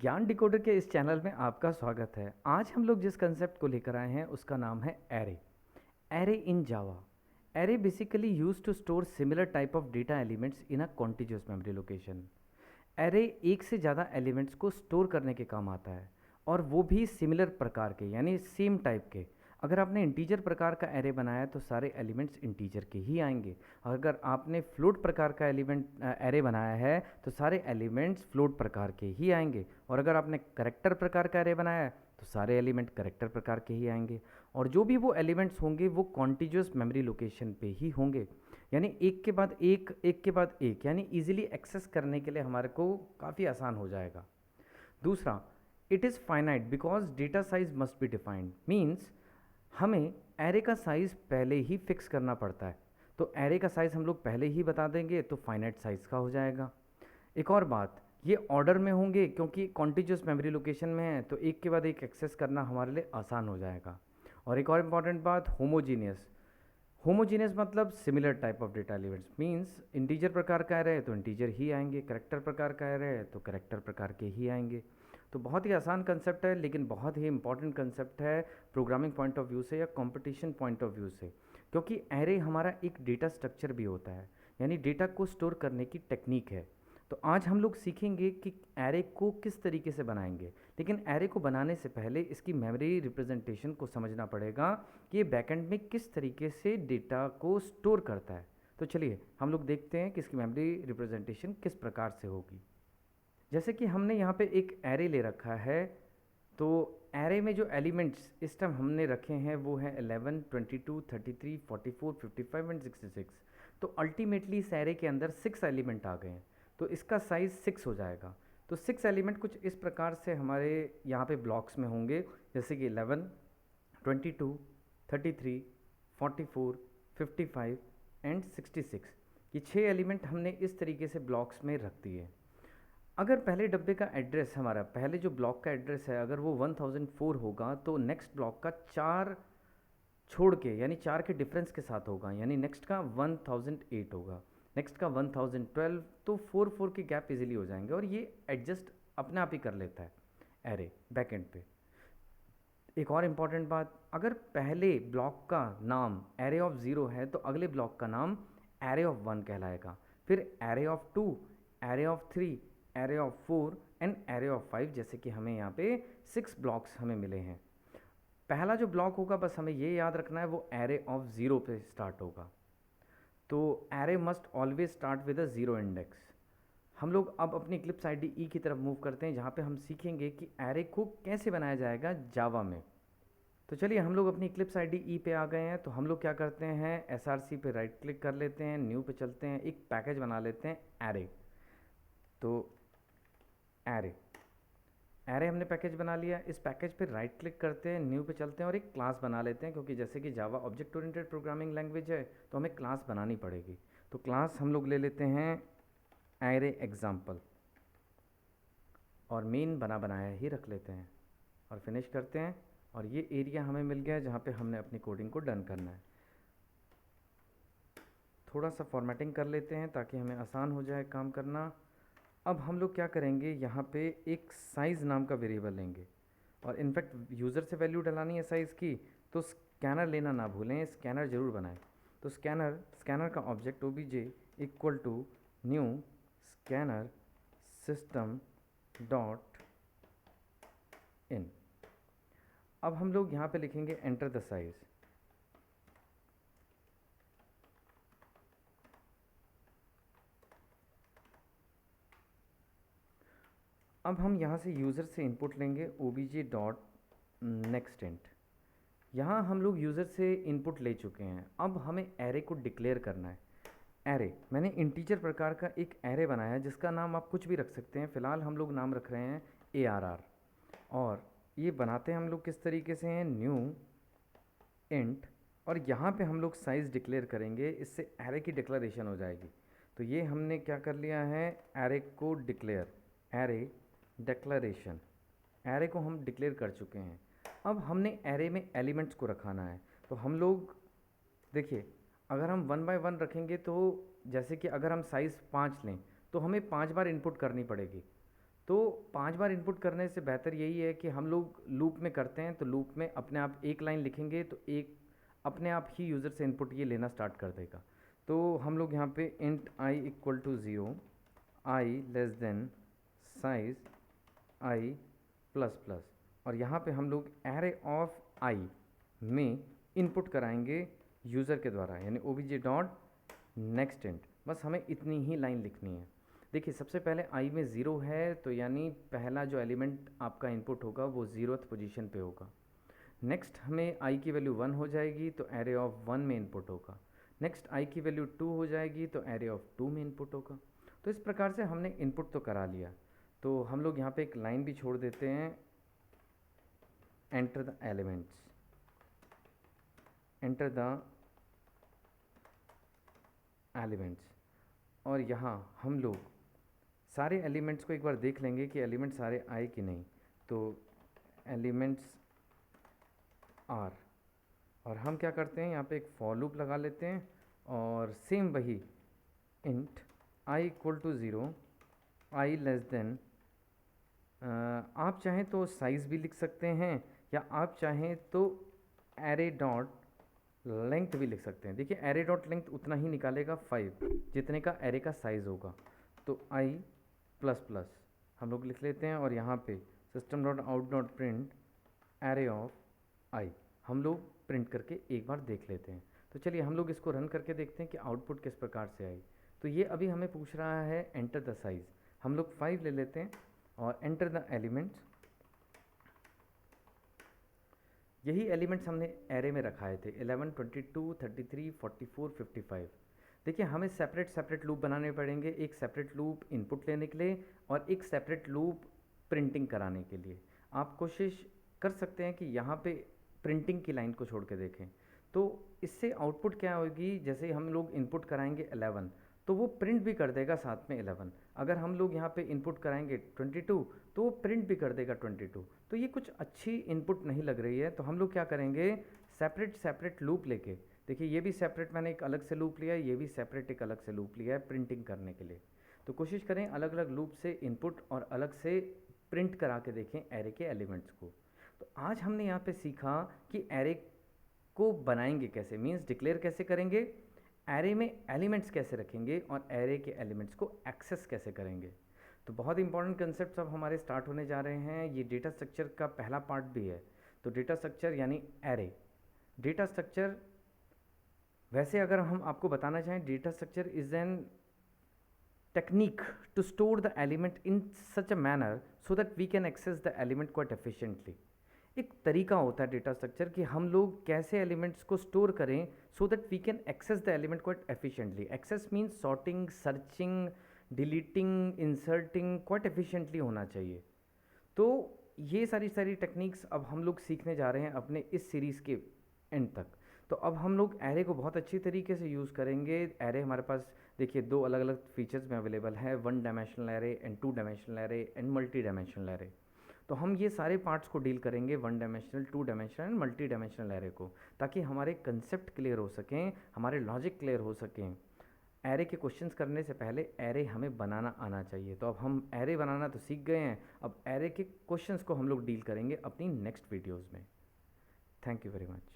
ज्ञान डिकोडर के इस चैनल में आपका स्वागत है। आज हम लोग जिस कंसेप्ट को लेकर आए हैं उसका नाम है array. Array in Java. Array basically use to store similar type of data elements in a continuous memory location. Array एक से ज़्यादा एलिमेंट्स को स्टोर करने के काम आता है और वो भी सिमिलर प्रकार के यानी सेम टाइप के। अगर आपने इंटीजर प्रकार का एरे बनाया है तो सारे एलिमेंट्स इंटीजर के ही आएंगे। और अगर आपने फ्लोट प्रकार का एरे बनाया है तो सारे एलिमेंट्स फ्लोट प्रकार के ही आएंगे। और अगर आपने करेक्टर प्रकार का एरे बनाया है तो सारे एलिमेंट करेक्टर प्रकार के ही आएंगे। और जो भी वो एलिमेंट्स होंगे वो कॉन्टिन्यूअस मेमोरी लोकेशन पे ही होंगे, यानी एक के बाद एक, एक के बाद एक, यानी इजीली एक्सेस करने के लिए हमारे को काफ़ी आसान हो जाएगा। दूसरा, it is finite because data size must be defined. Means हमें एरे का साइज़ पहले ही फिक्स करना पड़ता है। तो एरे का साइज़ हम लोग पहले ही बता देंगे तो फाइनाइट साइज़ का हो जाएगा। एक और बात, ये ऑर्डर में होंगे क्योंकि कॉन्टिन्यूअस मेमोरी लोकेशन में है तो एक के बाद एक एक्सेस करना हमारे लिए आसान हो जाएगा। और एक और इम्पॉर्टेंट बात, होमोजीनियस। होमोजीनियस मतलब similar type of data elements. Means integer प्रकार का एरे है तो इंटीजर ही आएंगे, करेक्टर प्रकार का एरे है तो करेक्टर प्रकार के ही आएंगे। तो बहुत ही आसान कंसेप्ट है लेकिन बहुत ही इंपॉर्टेंट कंसेप्ट है प्रोग्रामिंग पॉइंट ऑफ व्यू से या कंपटीशन पॉइंट ऑफ व्यू से, क्योंकि एरे हमारा एक डेटा स्ट्रक्चर भी होता है, यानी डेटा को स्टोर करने की टेक्निक है। तो आज हम लोग सीखेंगे कि एरे को किस तरीके से बनाएंगे, लेकिन एरे को बनाने से पहले इसकी मेमोरी रिप्रेजेंटेशन को समझना पड़ेगा कि ये बैकएंड में किस तरीके से डेटा को स्टोर करता है। तो चलिए हम लोग देखते हैं कि इसकी मेमोरी रिप्रेजेंटेशन किस प्रकार से होगी। जैसे कि हमने यहाँ पे एक एरे ले रखा है, तो एरे में जो एलिमेंट्स इस टाइम हमने रखे हैं वो हैं 11, 22, 33, 44, 55 एंड 66। तो अल्टीमेटली इस एरे के अंदर 6 एलिमेंट आ गए हैं तो इसका साइज़ 6 हो जाएगा। तो 6 एलिमेंट कुछ इस प्रकार से हमारे यहाँ पे ब्लॉक्स में होंगे, जैसे कि 11, 22, 33, 44, 55 एंड 66। ये 6 एलिमेंट हमने इस तरीके से ब्लॉक्स में रख दिए। अगर पहले डब्बे का एड्रेस, हमारा पहले जो ब्लॉक का एड्रेस है, अगर वो 1004 होगा तो नेक्स्ट ब्लॉक का 4 छोड़ के यानी 4 के डिफरेंस के साथ होगा, यानी नेक्स्ट का 1008 होगा, नेक्स्ट का 1012। तो 4 के गैप इजीली हो जाएंगे और ये एडजस्ट अपने आप ही कर लेता है एरे बैकएंड पे। एक और इम्पॉर्टेंट बात, अगर पहले ब्लॉक का नाम एरे ऑफ 0 है तो अगले ब्लॉक का नाम एरे ऑफ 1 कहलाएगा, फिर array of 2, array of 3, array of 4 and array of 5। जैसे कि हमें यहाँ पे 6 ब्लॉक्स हमें मिले हैं। पहला जो ब्लॉक होगा बस हमें ये याद रखना है वो एरे ऑफ 0 पे स्टार्ट होगा। तो array must always start with a 0 index. हम लोग अब अपनी इक्लिप्स आईडी ई की तरफ मूव करते हैं, जहाँ पे हम सीखेंगे कि एरे को कैसे बनाया जाएगा जावा में। तो चलिए हम लोग अपनी इक्लिप्स आईडी ई पे आ गए हैं। तो हम लोग क्या करते हैं, एसआरसी पे राइट क्लिक कर लेते हैं, न्यू पे चलते हैं, एक पैकेज बना लेते हैं एरे। तो एरे एरे हमने पैकेज बना लिया, इस पैकेज पे राइट क्लिक करते हैं, न्यू पे चलते हैं और एक क्लास बना लेते हैं, क्योंकि जैसे कि जावा ऑब्जेक्ट ओरिएंटेड प्रोग्रामिंग लैंग्वेज है तो हमें क्लास बनानी पड़ेगी। तो क्लास हम लोग ले लेते हैं एरे एग्जाम्पल और मेन बना बनाया ही रख लेते हैं और फिनिश करते हैं। और ये एरिया हमें मिल गया जहाँ पे हमने अपनी कोडिंग को डन करना है। थोड़ा सा फॉर्मेटिंग कर लेते हैं ताकि हमें आसान हो जाए काम करना। अब हम लोग क्या करेंगे, यहाँ पे एक साइज़ नाम का वेरिएबल लेंगे और इनफैक्ट यूज़र से वैल्यू डलानी है साइज़ की, तो स्कैनर लेना ना भूलें, स्कैनर ज़रूर बनाएं। तो स्कैनर का object OBJ equal to new scanner system dot in. अब हम लोग यहाँ पे लिखेंगे एंटर द साइज़। अब हम यहाँ से यूज़र से इनपुट लेंगे ओबीजे डॉट नेक्स्ट इंट। यहाँ हम लोग यूज़र से इनपुट ले चुके हैं, अब हमें एरे को डिक्लेयर करना है। एरे, मैंने इंटीजर प्रकार का एक एरे बनाया है जिसका नाम आप कुछ भी रख सकते हैं, फ़िलहाल हम लोग नाम रख रहे हैं ARR। और ये बनाते हैं हम लोग किस तरीके से हैं, न्यू इंट, और यहाँ पे हम लोग साइज़ डिक्लेयर करेंगे, इससे एरे की डिक्लेरेशन हो जाएगी। तो ये हमने क्या कर लिया है, एरे को डिक्लेयर, एरे डिक्लेरेशन, एरे को हम डिक्लेयर कर चुके हैं। अब हमने एरे में एलिमेंट्स को रखाना है। तो हम लोग देखिए, अगर हम 1 बाय 1 रखेंगे तो जैसे कि अगर हम साइज़ 5 लें तो हमें 5 बार इनपुट करनी पड़ेगी। तो 5 बार इनपुट करने से बेहतर यही है कि हम लोग लूप में करते हैं, तो लूप में अपने आप एक लाइन लिखेंगे तो एक अपने आप ही यूज़र से इनपुट ये लेना स्टार्ट कर देगा। तो हम लोग यहाँ पे int I equal to 0, I less than size I plus plus, और यहाँ पे हम लोग एरे ऑफ आई में इनपुट कराएंगे यूज़र के द्वारा, यानी obj डॉट नेक्स्ट इंट। बस हमें इतनी ही लाइन लिखनी है। देखिए सबसे पहले आई में ज़ीरो है, तो यानी पहला जो एलिमेंट आपका इनपुट होगा वो 0th पोजीशन पे होगा। नेक्स्ट हमें आई की वैल्यू 1 हो जाएगी तो एरे ऑफ 1 में इनपुट होगा। नेक्स्ट आई की वैल्यू 2 हो जाएगी तो एरे ऑफ 2 में इनपुट होगा। तो इस प्रकार से हमने इनपुट तो करा लिया। तो हम लोग यहाँ पे एक लाइन भी छोड़ देते हैं, enter the elements, enter the elements. और यहाँ हम लोग सारे एलिमेंट्स को एक बार देख लेंगे कि एलिमेंट सारे आए कि नहीं। तो एलिमेंट्स आर, और हम क्या करते हैं यहाँ पे एक फॉर लूप लगा लेते हैं और सेम वही int I equal to 0, I less than, आप चाहें तो साइज़ भी लिख सकते हैं या आप चाहें तो एरे डॉट लेंथ भी लिख सकते हैं। देखिए एरे डॉट लेंथ उतना ही निकालेगा 5 जितने का एरे का साइज़ होगा। तो आई प्लस प्लस हम लोग लिख लेते हैं और यहाँ पे system dot out dot print array of I हम लोग प्रिंट करके एक बार देख लेते हैं। तो चलिए हम लोग इसको रन करके देखते हैं कि आउटपुट किस प्रकार से आई। तो ये अभी हमें पूछ रहा है एंटर द साइज़, हम लोग 5 ले लेते हैं और एंटर द एलिमेंट्स। यही एलिमेंट्स हमने एरे में रखाए थे 11, 22, 33, 44, 55। देखिए हमें सेपरेट लूप बनाने पड़ेंगे, एक सेपरेट लूप इनपुट लेने के लिए और एक सेपरेट लूप प्रिंटिंग कराने के लिए। आप कोशिश कर सकते हैं कि यहाँ पे प्रिंटिंग की लाइन को छोड़ के देखें। तो इससे आउटपुट क्या होगी, जैसे हम लोग इनपुट कराएंगे 11 तो वो प्रिंट भी कर देगा साथ में 11। अगर हम लोग यहाँ पे इनपुट कराएंगे 22 तो वो प्रिंट भी कर देगा 22। तो ये कुछ अच्छी इनपुट नहीं लग रही है, तो हम लोग क्या करेंगे सेपरेट लूप लेके, देखिए ये भी सेपरेट मैंने एक अलग से लूप लिया है, ये भी सेपरेट एक अलग से लूप लिया है प्रिंटिंग करने के लिए। तो कोशिश करें अलग अलग लूप से इनपुट और अलग से प्रिंट करा के देखें एरे के एलिमेंट्स को। तो आज हमने यहाँ पे सीखा कि एरे को बनाएंगे कैसे, मीन्स डिक्लेयर कैसे करेंगे, एरे में एलिमेंट्स कैसे रखेंगे और एरे के एलिमेंट्स को एक्सेस कैसे करेंगे। तो बहुत इंपॉर्टेंट कंसेप्ट अब हमारे स्टार्ट होने जा रहे हैं। ये डेटा स्ट्रक्चर का पहला पार्ट भी है। तो डेटा स्ट्रक्चर यानी एरे। डेटा स्ट्रक्चर वैसे अगर हम आपको बताना चाहें, data structure is an technique to store the element in such a manner so that we can access the element quite efficiently. एक तरीका होता है डेटा स्ट्रक्चर कि हम लोग कैसे एलिमेंट्स को स्टोर करें so that we can access the element quite efficiently. Access means sorting, searching, deleting, inserting quite efficiently होना चाहिए। तो ये सारी टेक्निक्स अब हम लोग सीखने जा रहे हैं अपने इस सीरीज़ के एंड तक। तो अब हम लोग एरे को बहुत अच्छी तरीके से यूज़ करेंगे। एरे हमारे पास देखिए दो अलग अलग फीचर्स में अवेलेबल है, 1 dimensional array and 2 dimensional array and multi dimensional array. तो हम ये सारे पार्ट्स को डील करेंगे 1 dimensional, 2 dimensional and multi dimensional array को, ताकि हमारे कंसेप्ट क्लियर हो सकें, हमारे लॉजिक क्लियर हो सकें। एरे के क्वेश्चंस करने से पहले एरे हमें बनाना आना चाहिए। तो अब हम एरे बनाना तो सीख गए हैं, अब एरे के क्वेश्चंस को हम लोग डील करेंगे अपनी नेक्स्ट वीडियोज़ में। Thank you very much.